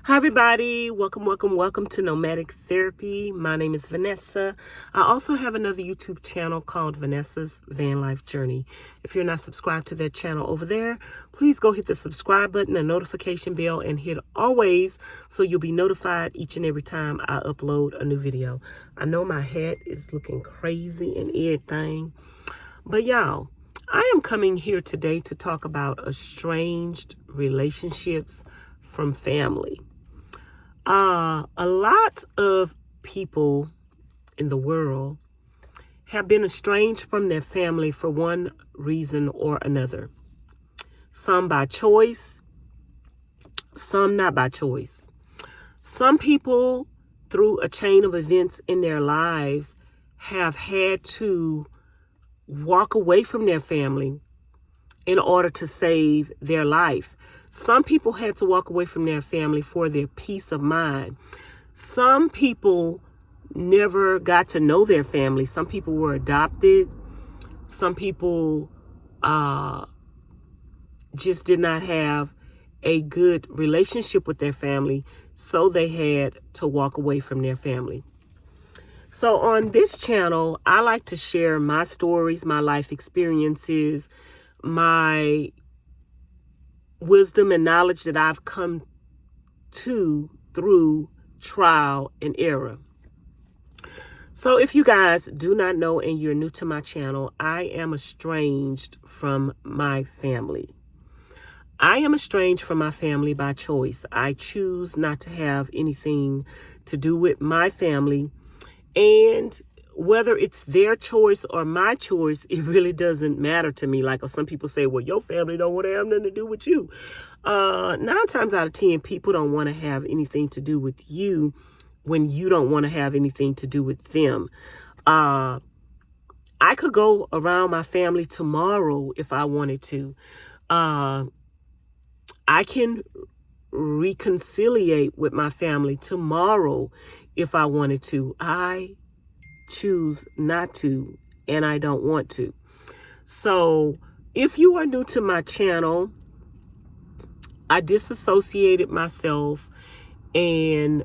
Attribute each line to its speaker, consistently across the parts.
Speaker 1: Hi, everybody. Welcome to Nomadic Therapy. My name is Vanessa. I also have another YouTube channel called Vanessa's Vanlifejourney. If you're not subscribed to that channel over there, please go hit the subscribe button, the notification bell, and hit always so you'll be notified each and every time I upload a new video. I know my hat is looking crazy and everything, but y'all, I am coming here today to talk about estranged relationships from family. A lot of people in the world have been estranged from their family for one reason or another. Some by choice, some not by choice. Some people, through a chain of events in their lives, have had to walk away from their family in order to save their life. Some people had to walk away from their family for their peace of mind. Some people never got to know their family. Some people were adopted. Some people just did not have a good relationship with their family, so they had to walk away from their family. So on this channel, I like to share my stories, my life experiences, my wisdom and knowledge that I've come to through trial and error. So if you guys do not know and you're new to my channel, I am estranged from my family. I am estranged from my family by choice. I choose not to have anything to do with my family, and whether it's their choice or my choice, it really doesn't matter to me. Like some people say, well, your family don't want to have nothing to do with you. 9 times out of 10, people don't want to have anything to do with you when you don't want to have anything to do with them. I could go around my family tomorrow if I wanted to. I can reconciliate with my family tomorrow if I wanted to. I choose not to, and I don't want to. So if you are new to my channel, I disassociated myself and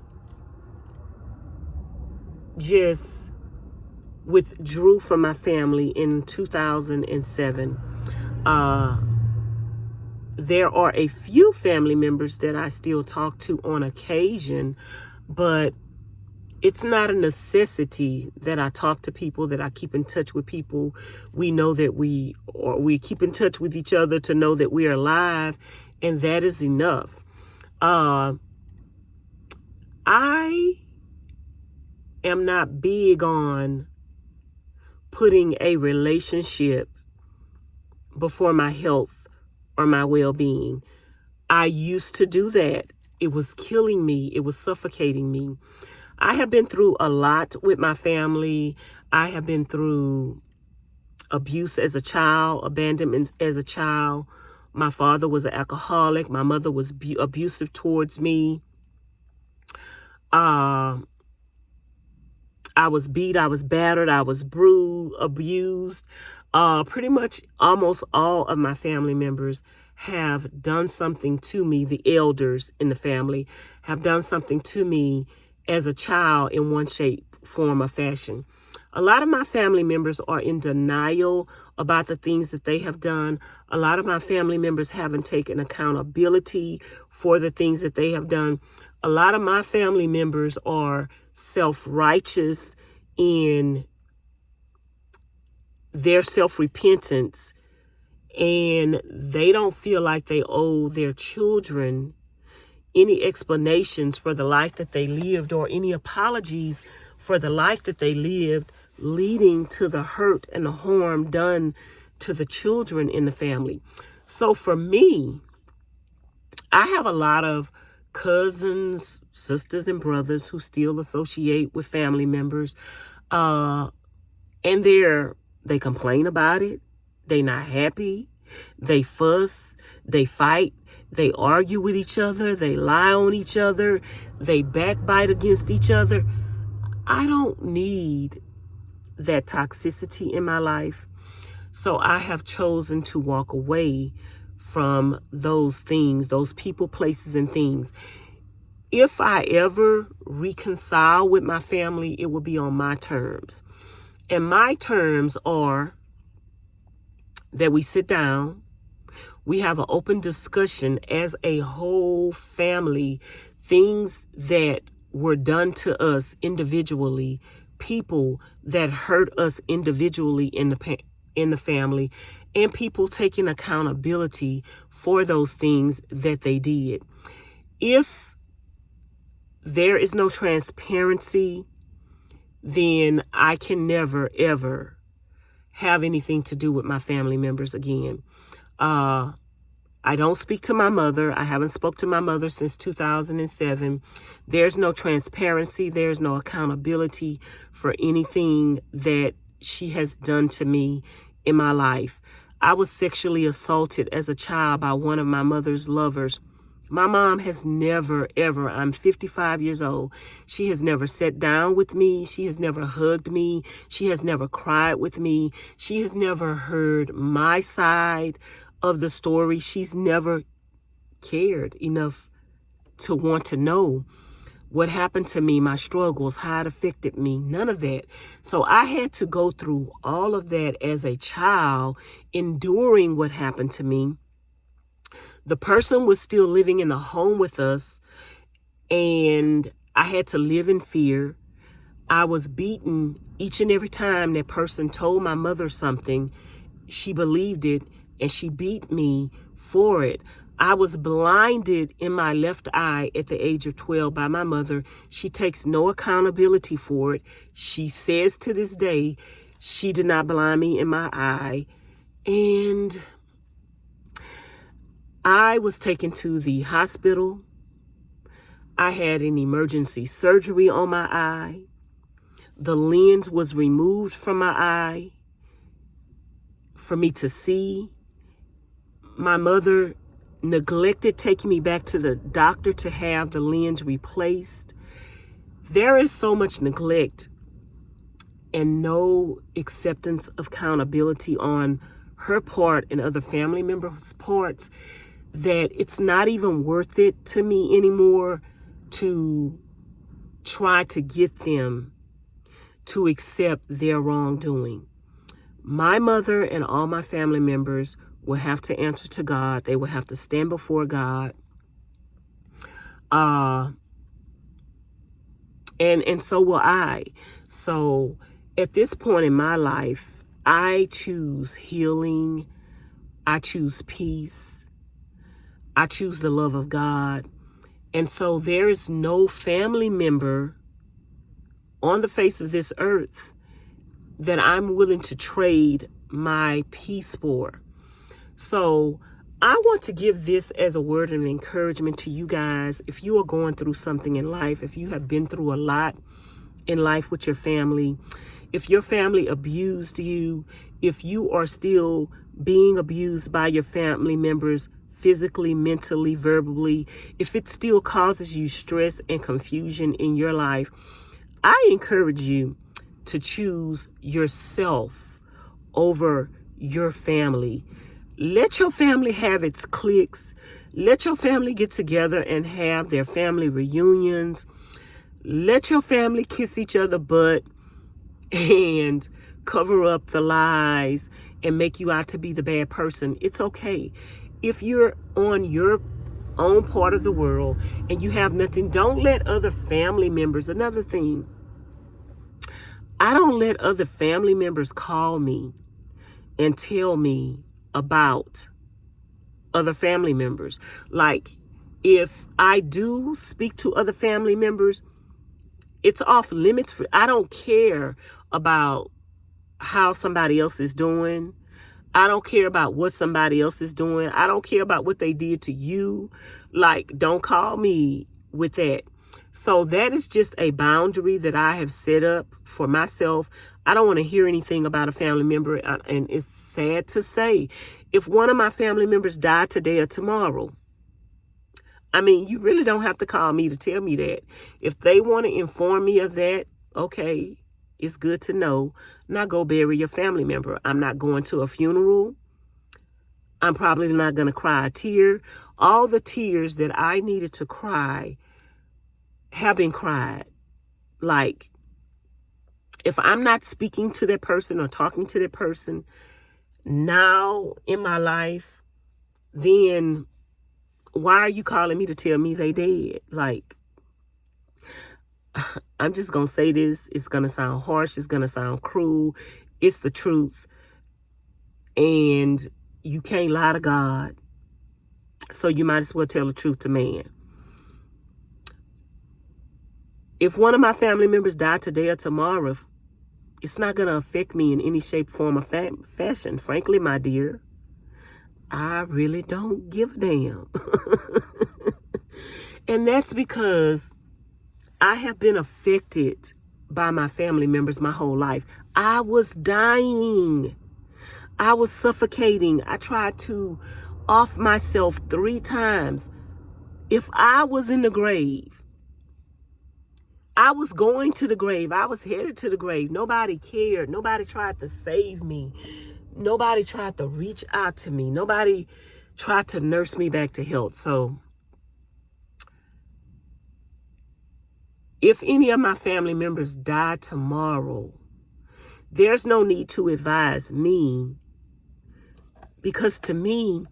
Speaker 1: just withdrew from my family in 2007. There are a few family members that I still talk to on occasion, but it's not a necessity that I talk to people, that I keep in touch with people. We know that we keep in touch with each other to know that we are alive, and that is enough. I am not big on putting a relationship before my health or my well-being. I used to do that. It was killing me. It was suffocating me. I have been through a lot with my family. I have been through abuse as a child, abandonment as a child. My father was an alcoholic. My mother was abusive towards me. I was beat. I was battered. I was abused. Pretty much almost all of my family members have done something to me. The elders in the family have done something to me as a child in one shape, form, or fashion. A lot of my family members are in denial about the things that they have done. A lot of my family members haven't taken accountability for the things that they have done. A lot of my family members are self-righteous in their self-repentance, and they don't feel like they owe their children any explanations for the life that they lived or any apologies for the life that they lived, leading to the hurt and the harm done to the children in the family. So for me, I have a lot of cousins, sisters, and brothers who still associate with family members, and they complain about it. They not happy. They fuss. They fight. They argue with each other. They lie on each other. They backbite against each other. I don't need that toxicity in my life. So I have chosen to walk away from those things, those people, places, and things. If I ever reconcile with my family, it will be on my terms. And my terms are that we sit down, we have an open discussion as a whole family, things that were done to us individually, people that hurt us individually in the family, and people taking accountability for those things that they did. If there is no transparency, then I can never, ever have anything to do with my family members again. I don't speak to my mother. I haven't spoke to my mother since 2007. There's no transparency. There's no accountability for anything that she has done to me in my life. I was sexually assaulted as a child by one of my mother's lovers. My mom has never, ever, I'm 55 years old. She has never sat down with me. She has never hugged me. She has never cried with me. She has never heard my side of the story. She's never cared enough to want to know what happened to me, my struggles, how it affected me, none of that. So I had to go through all of that as a child, enduring what happened to me. The person was still living in the home with us, and I had to live in fear. I was beaten each and every time that person told my mother something. She believed it, and she beat me for it. I was blinded in my left eye at the age of 12 by my mother. She takes no accountability for it. She says to this day, she did not blind me in my eye. And I was taken to the hospital. I had an emergency surgery on my eye. The lens was removed from my eye for me to see. My mother neglected taking me back to the doctor to have the lens replaced. There is so much neglect and no acceptance of accountability on her part and other family members' parts that it's not even worth it to me anymore to try to get them to accept their wrongdoing. My mother and all my family members will have to answer to God. They will have to stand before God. And so will I. So at this point in my life, I choose healing. I choose peace. I choose the love of God. And so there is no family member on the face of this earth that I'm willing to trade my peace for. So I want to give this as a word of encouragement to you guys. If you are going through something in life, if you have been through a lot in life with your family, if your family abused you, if you are still being abused by your family members, physically, mentally, verbally, if it still causes you stress and confusion in your life, I encourage you to choose yourself over your family. Let your family have its cliques. Let your family get together and have their family reunions. Let your family kiss each other butt and cover up the lies and make you out to be the bad person. It's okay. If you're on your own part of the world and you have nothing, don't let other family members, another thing, I don't let other family members call me and tell me about other family members. Like, if I do speak to other family members, it's off limits. I don't care about how somebody else is doing. I don't care about what somebody else is doing. I don't care about what they did to you. Like, don't call me with that. So that is just a boundary that I have set up for myself. I don't want to hear anything about a family member. And it's sad to say, if one of my family members died today or tomorrow, I mean, you really don't have to call me to tell me that. If they want to inform me of that, okay, it's good to know. Now go bury your family member. I'm not going to a funeral. I'm probably not going to cry a tear. All the tears that I needed to cry have been cried. Like, if I'm not speaking to that person or talking to that person now in my life, then why are you calling me to tell me they dead? Like, I'm just going to say this. It's going to sound harsh. It's going to sound cruel. It's the truth. And you can't lie to God. So you might as well tell the truth to man. If one of my family members died today or tomorrow, it's not going to affect me in any shape, form, or fashion. Frankly, my dear, I really don't give a damn. And that's because I have been affected by my family members my whole life. I was dying. I was suffocating. I tried to off myself 3 times. If I was in the grave, I was going to the grave. I was headed to the grave. Nobody cared. Nobody tried to save me. Nobody tried to reach out to me. Nobody tried to nurse me back to health. So if any of my family members die tomorrow, there's no need to advise me, because to me,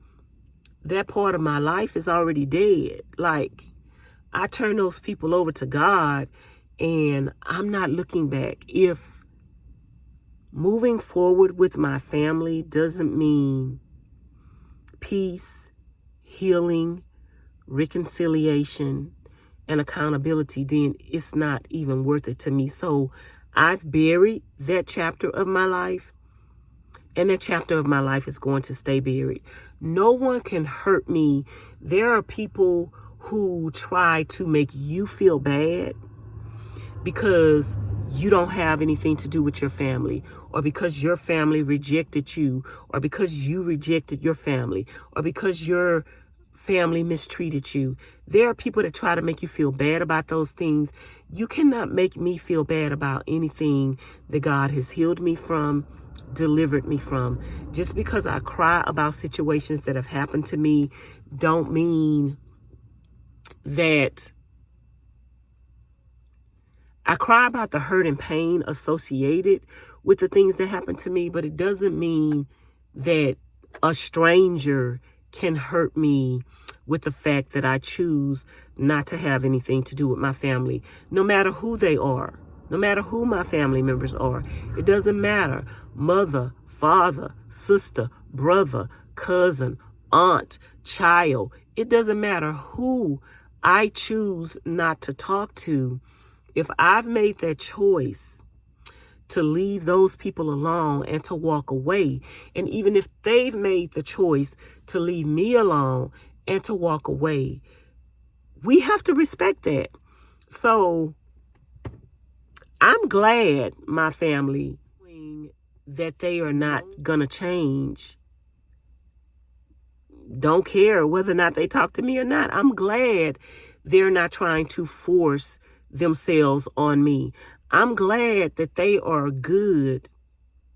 Speaker 1: that part of my life is already dead. Like, I turn those people over to God, and I'm not looking back. If moving forward with my family doesn't mean peace, healing, reconciliation, and accountability, then it's not even worth it to me. So I've buried that chapter of my life, and that chapter of my life is going to stay buried. No one can hurt me. There are people who try to make you feel bad because you don't have anything to do with your family, or because your family rejected you, or because you rejected your family, or because your family mistreated you. There are people that try to make you feel bad about those things. You cannot make me feel bad about anything that God has healed me from, delivered me from. Just because I cry about situations that have happened to me don't mean that I cry about the hurt and pain associated with the things that happened to me, but it doesn't mean that a stranger can hurt me with the fact that I choose not to have anything to do with my family, no matter who they are, no matter who my family members are. It doesn't matter. Mother, father, sister, brother, cousin, aunt, child. It doesn't matter who I choose not to talk to. If I've made that choice to leave those people alone and to walk away, and even if they've made the choice to leave me alone and to walk away, we have to respect that. So I'm glad my family, that they are not going to change, don't care whether or not they talk to me or not. I'm glad they're not trying to force themselves on me. I'm glad that they are good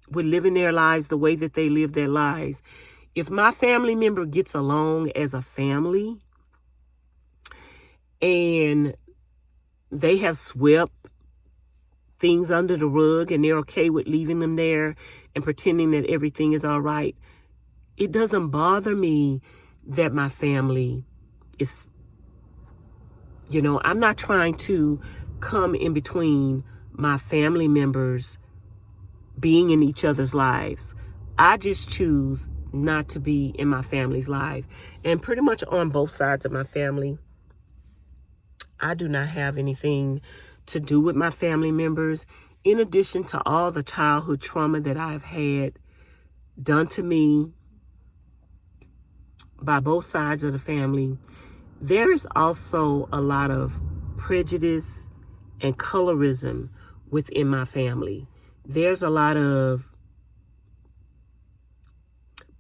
Speaker 1: with living their lives the way that they live their lives. If my family member gets along as a family and they have swept things under the rug and they're okay with leaving them there and pretending that everything is all right, it doesn't bother me that my family is, I'm not trying to come in between my family members being in each other's lives. I just choose not to be in my family's life. And pretty much on both sides of my family, I do not have anything to do with my family members. In addition to all the childhood trauma that I've had done to me by both sides of the family, there is also a lot of prejudice and colorism within my family. There's a lot of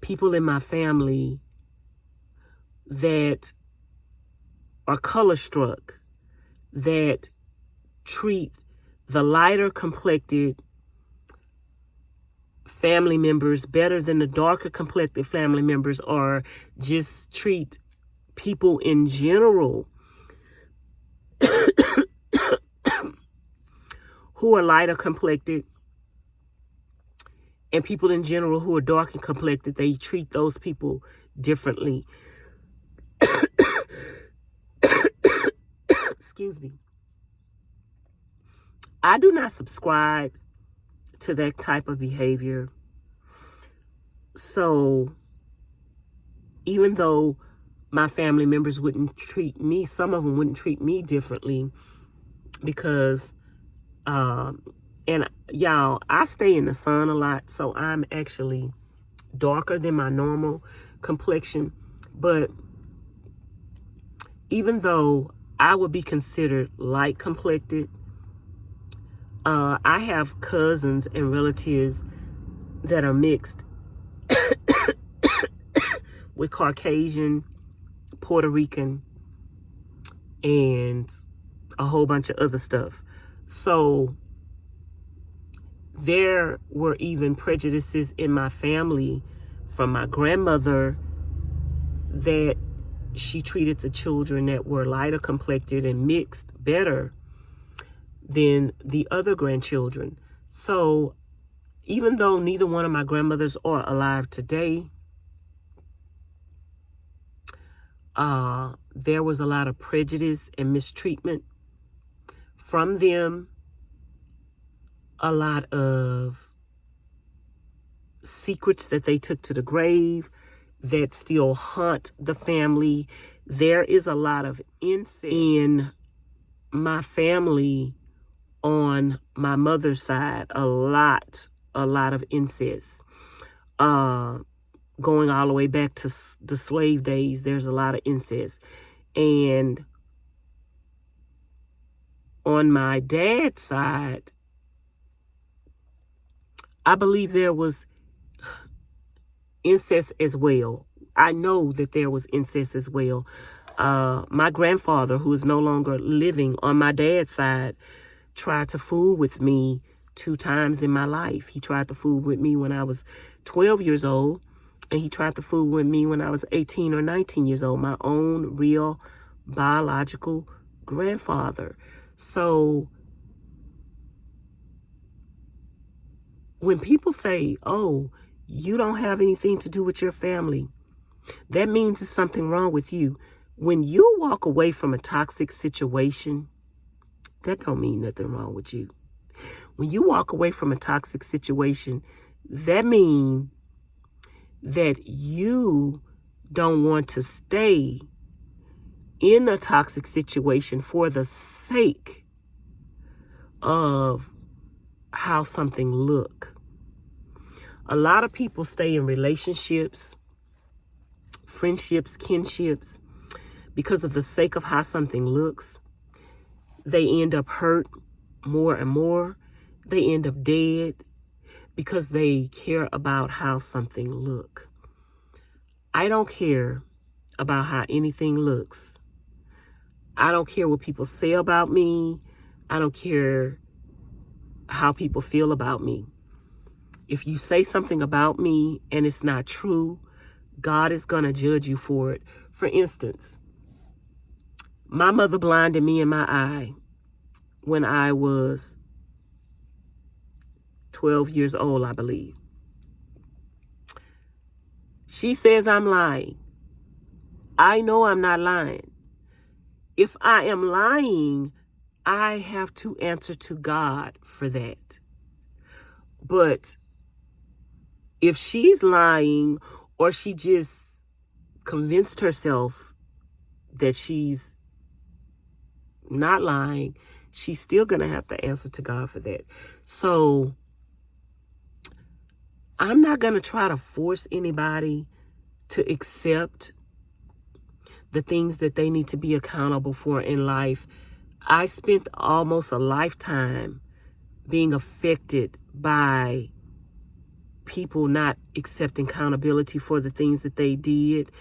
Speaker 1: people in my family that are color struck, that treat the lighter complected family members better than the darker complected family members, or just treat people in general who are lighter complected and people in general who are dark and complected, they treat those people differently. Excuse me. I do not subscribe to that type of behavior. So even though my family members wouldn't treat me, some of them wouldn't treat me differently because, and y'all, I stay in the sun a lot, so I'm actually darker than my normal complexion. But even though I would be considered light complected, I have cousins and relatives that are mixed with Caucasian, Puerto Rican, and a whole bunch of other stuff. So there were even prejudices in my family from my grandmother that she treated the children that were lighter complected and mixed better than the other grandchildren. So even though neither one of my grandmothers are alive today, there was a lot of prejudice and mistreatment from them, a lot of secrets that they took to the grave that still haunt the family. There is a lot of incest in my family on my mother's side, a lot of incest. Going all the way back to the slave days, there's a lot of incest. And on my dad's side, I believe there was incest as well. I know that there was incest as well. My grandfather, who is no longer living on my dad's side, tried to fool with me 2 times in my life. He tried to fool with me when I was 12 years old, and he tried to fool with me when I was 18 or 19 years old, my own real biological grandfather. So when people say, oh, you don't have anything to do with your family, that means there's something wrong with you. When you walk away from a toxic situation, that don't mean nothing wrong with you. When you walk away from a toxic situation, that means that you don't want to stay in a toxic situation for the sake of how something look. A lot of people stay in relationships, friendships, kinships, because of the sake of how something looks. They end up hurt more and more. They end up dead because they care about how something look. I don't care about how anything looks. I don't care what people say about me. I don't care how people feel about me. If you say something about me and it's not true, God is going to judge you for it. For instance, my mother blinded me in my eye when I was 12 years old, I believe. She says I'm lying. I know I'm not lying. If I am lying, I have to answer to God for that. But if she's lying, or she just convinced herself that she's not lying, she's still going to have to answer to God for that. So I'm not going to try to force anybody to accept the things that they need to be accountable for in life. I spent almost a lifetime being affected by people not accepting accountability for the things that they did.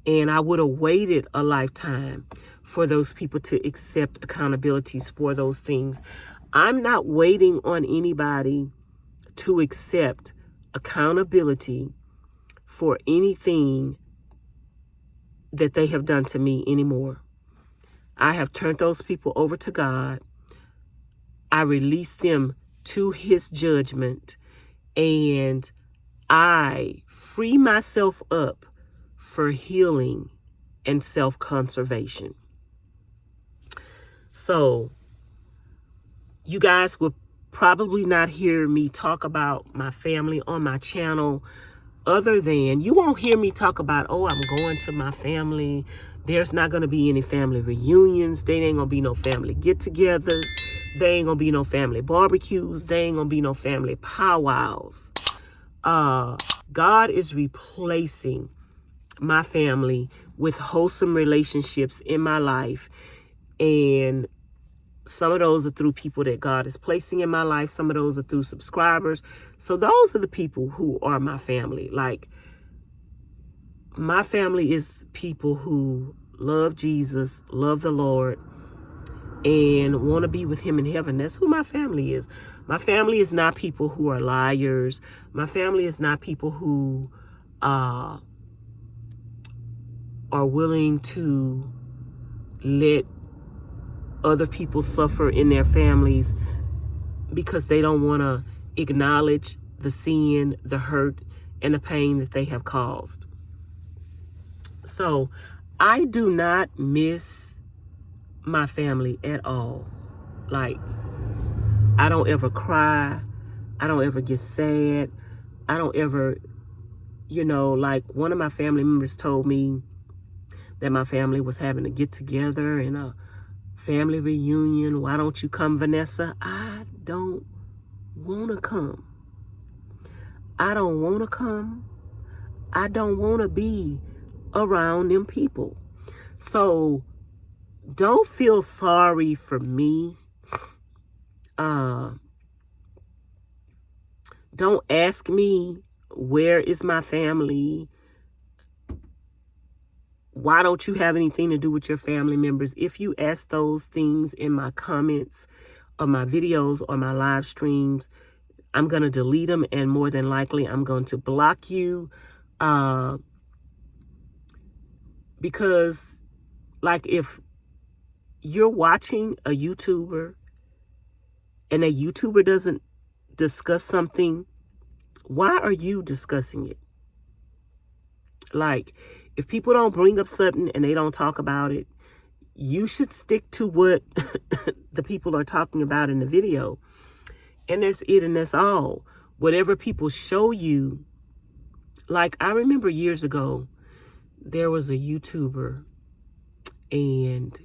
Speaker 1: And I would have waited a lifetime for those people to accept accountabilities for those things. I'm not waiting on anybody to accept accountability for anything that they have done to me anymore. I have turned those people over to God. I release them to his judgment, and I free myself up for healing and self-conservation. So you guys will probably not hear me talk about my family on my channel, other than you won't hear me talk about, oh, I'm going to my family. There's not going to be any family reunions. There ain't going to be no family get-togethers. There ain't going to be no family barbecues. There ain't going to be no family powwows. God is replacing my family with wholesome relationships in my life. And some of those are through people that God is placing in my life. Some of those are through subscribers. So those are the people who are my family. Like, my family is people who love Jesus, love the Lord, and want to be with him in heaven. That's who my family is. My family is not people who are liars. My family is not people who are willing to let other people suffer in their families because they don't want to acknowledge the sin, the hurt, and the pain that they have caused. So I do not miss my family at all. Like, I don't ever cry. I don't ever get sad. I don't ever, like one of my family members told me that my family was having a get together and a family reunion. Why don't you come, Vanessa? I don't want to come. I don't want to come. I don't want to be around them people. So don't feel sorry for me. Don't ask me, where is my family? Why don't you have anything to do with your family members? If you ask those things in my comments of my videos or my live streams, I'm going to delete them, and more than likely I'm going to block you. Because, like, if you're watching a YouTuber and a YouTuber doesn't discuss something, why are you discussing it? Like, if people don't bring up something and they don't talk about it, you should stick to what the people are talking about in the video. And that's it, and that's all. Whatever people show you, like, I remember years ago, there was a YouTuber, and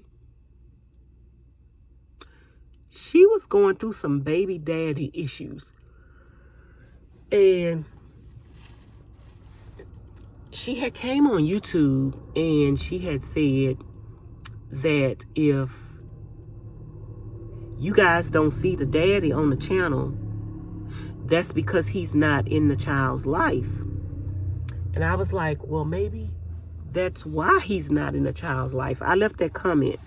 Speaker 1: she was going through some baby daddy issues. And she had came on YouTube and she had said that if you guys don't see the daddy on the channel, that's because he's not in the child's life. And I was like, well, maybe that's why he's not in the child's life. I left that comment,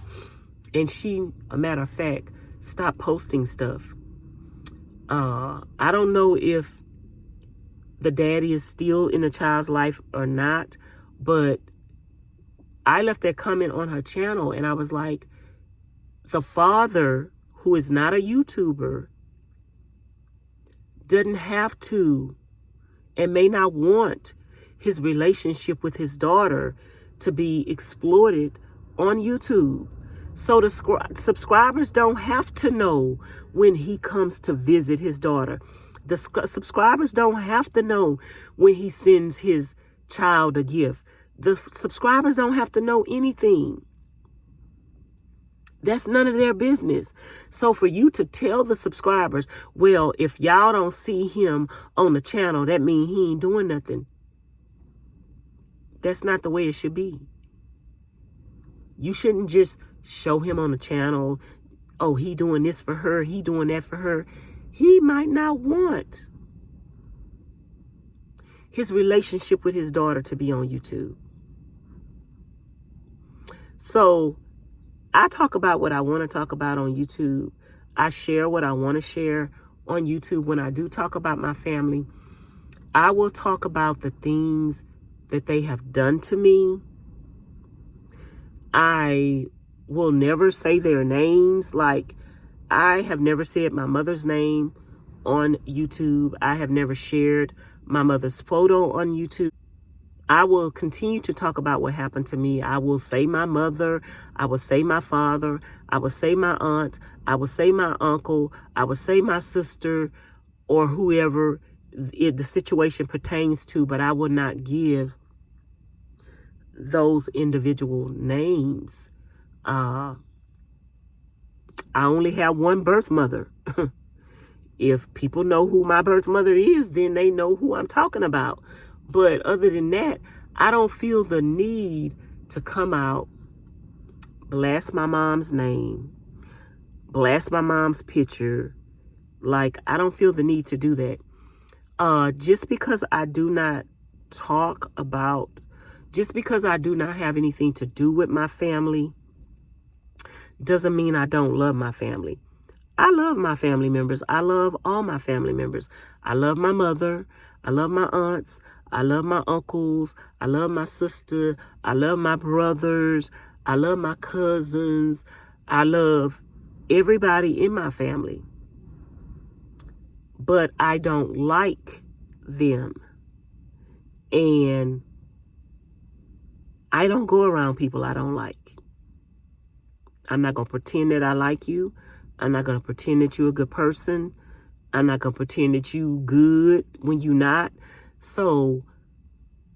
Speaker 1: and she, a matter of fact, stopped posting stuff. I don't know if the daddy is still in the child's life or not, but I left that comment on her channel, and I was like, the father, who is not a YouTuber, doesn't have to and may not want his relationship with his daughter to be exploited on YouTube. So the subscribers don't have to know when he comes to visit his daughter. The subscribers don't have to know when he sends his child a gift. The subscribers don't have to know anything. That's none of their business. So for you to tell the subscribers, well, if y'all don't see him on the channel, that means he ain't doing nothing. That's not the way it should be. You shouldn't just show him on the channel, oh, he doing this for her, he doing that for her. He might not want his relationship with his daughter to be on YouTube. So I talk about what I want to talk about on YouTube. I share what I want to share on YouTube. When I do talk about my family, I will talk about the things that they have done to me. I will never say their names. Like, I have never said my mother's name on YouTube. I have never shared my mother's photo on YouTube. I will continue to talk about what happened to me. I will say my mother. I will say my father. I will say my aunt. I will say my uncle. I will say my sister or whoever the situation pertains to, but I will not give those individual names. I only have one birth mother. If people know who my birth mother is, then they know who I'm talking about. But other than that, I don't feel the need to come out, blast my mom's name, blast my mom's picture. Like, I don't feel the need to do that. Just because I do not have anything to do with my family, doesn't mean I don't love my family. I love my family members. I love all my family members. I love my mother. I love my aunts. I love my uncles. I love my sister. I love my brothers. I love my cousins. I love everybody in my family. But I don't like them. And I don't go around people I don't like. I'm not going to pretend that I like you. I'm not going to pretend that you're a good person. I'm not going to pretend that you good when you're not. So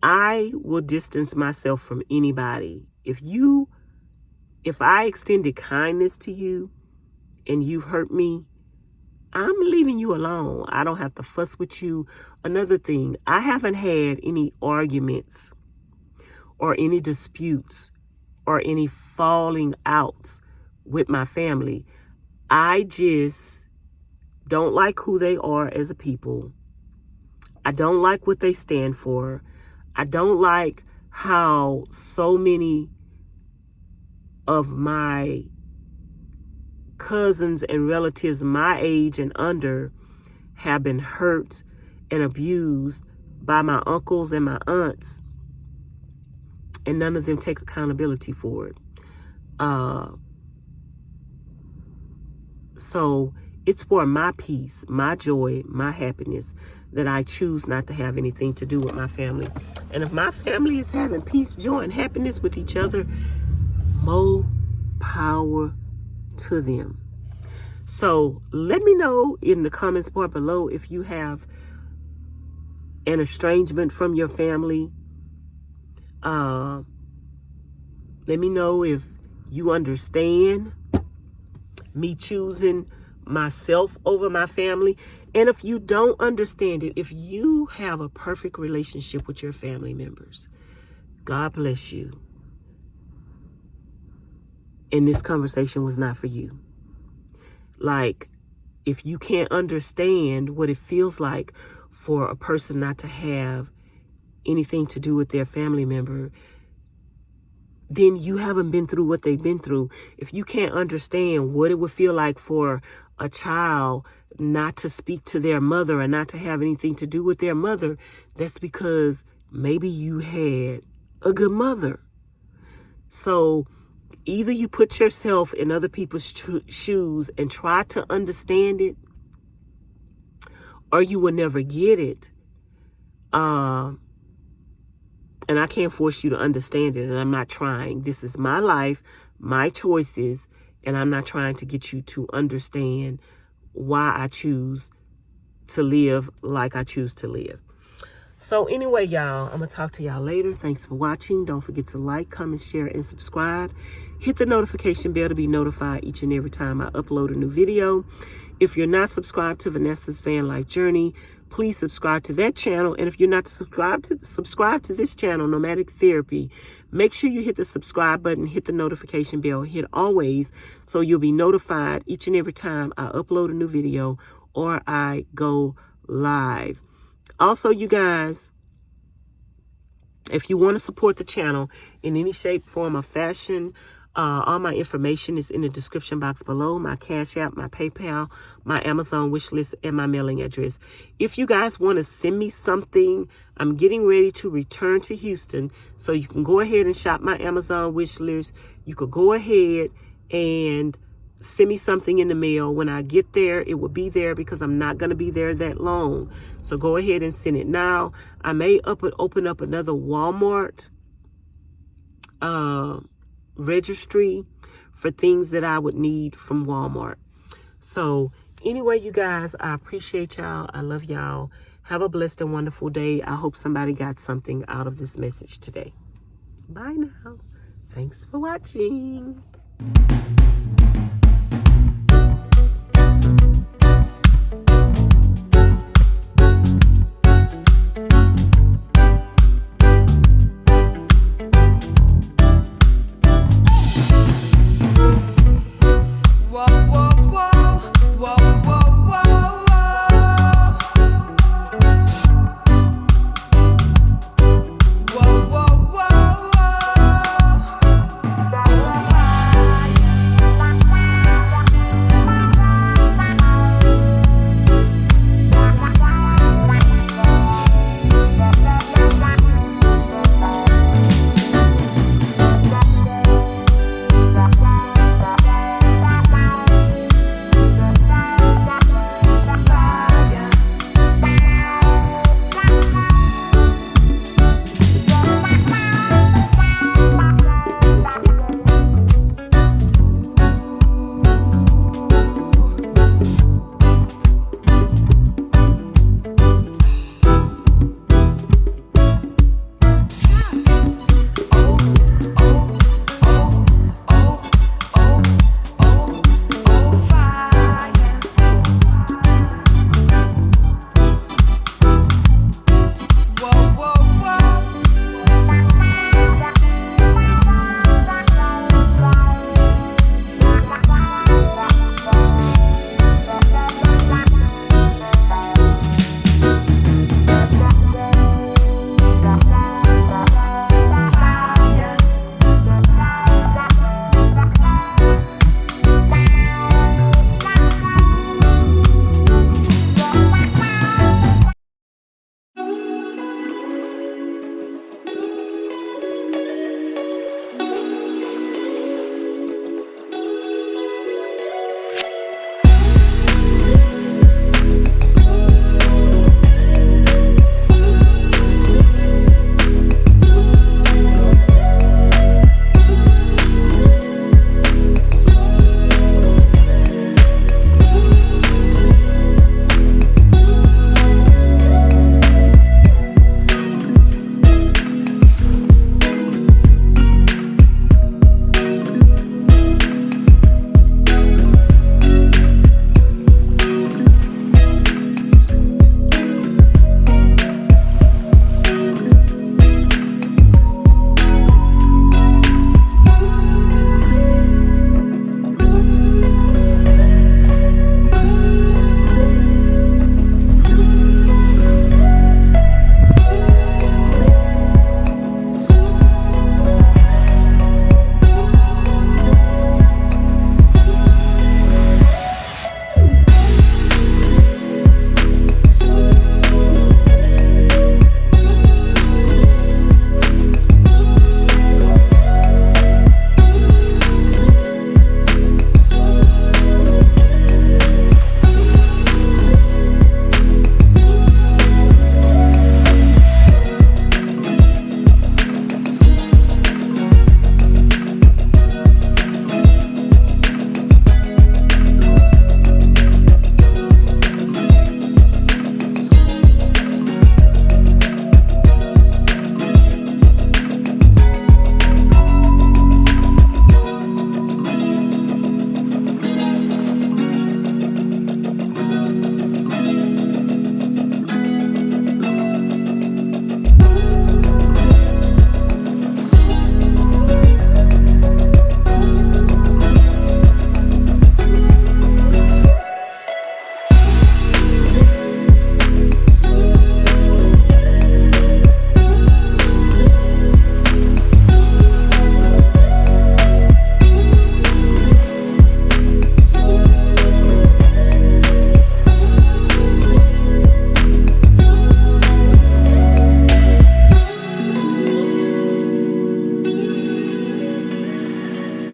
Speaker 1: I will distance myself from anybody. If I extended kindness to you and you've hurt me, I'm leaving you alone. I don't have to fuss with you. Another thing, I haven't had any arguments or any disputes or any falling outs with my family. I just don't like who they are as a people. I don't like what they stand for. I don't like how so many of my cousins and relatives my age and under have been hurt and abused by my uncles and my aunts, and none of them take accountability for it. So it's for my peace, my joy, my happiness that I choose not to have anything to do with my family. And if my family is having peace, joy, and happiness with each other, more power to them. So let me know in the comments bar below if you have an estrangement from your family. Let me know if you understand me choosing myself over my family. And if you don't understand it, if you have a perfect relationship with your family members, God bless you. And this conversation was not for you. Like, if you can't understand what it feels like for a person not to have anything to do with their family member, then you haven't been through what they've been through. If you can't understand what it would feel like for a child not to speak to their mother and not to have anything to do with their mother, that's because maybe you had a good mother. So either you put yourself in other people's shoes and try to understand it, or you will never get it. And I can't force you to understand it, and I'm not trying. This is my life, my choices, and I'm not trying to get you to understand why I choose to live like I choose to live. So anyway, y'all, I'm going to talk to y'all later. Thanks for watching. Don't forget to like, comment, share, and subscribe. Hit the notification bell to be notified each and every time I upload a new video. If you're not subscribed to Vanessa's Van Life Journey, please subscribe to that channel. And if you're not subscribed to this channel, Nomadic Therapy, make sure you hit the subscribe button, hit the notification bell, hit always, so you'll be notified each and every time I upload a new video or I go live. Also, you guys, if you want to support the channel in any shape, form, or fashion, all my information is in the description box below. My Cash App, my PayPal, my Amazon wish list, and my mailing address. If you guys want to send me something, I'm getting ready to return to Houston, so you can go ahead and shop my Amazon wish list. You could go ahead and send me something in the mail. When I get there, it will be there because I'm not going to be there that long. So go ahead and send it now. I may open up another Walmart registry for things that I would need from Walmart. So anyway, you guys, I appreciate y'all. I love y'all. Have a blessed and wonderful day. I hope somebody got something out of this message today. Bye now. Thanks for watching.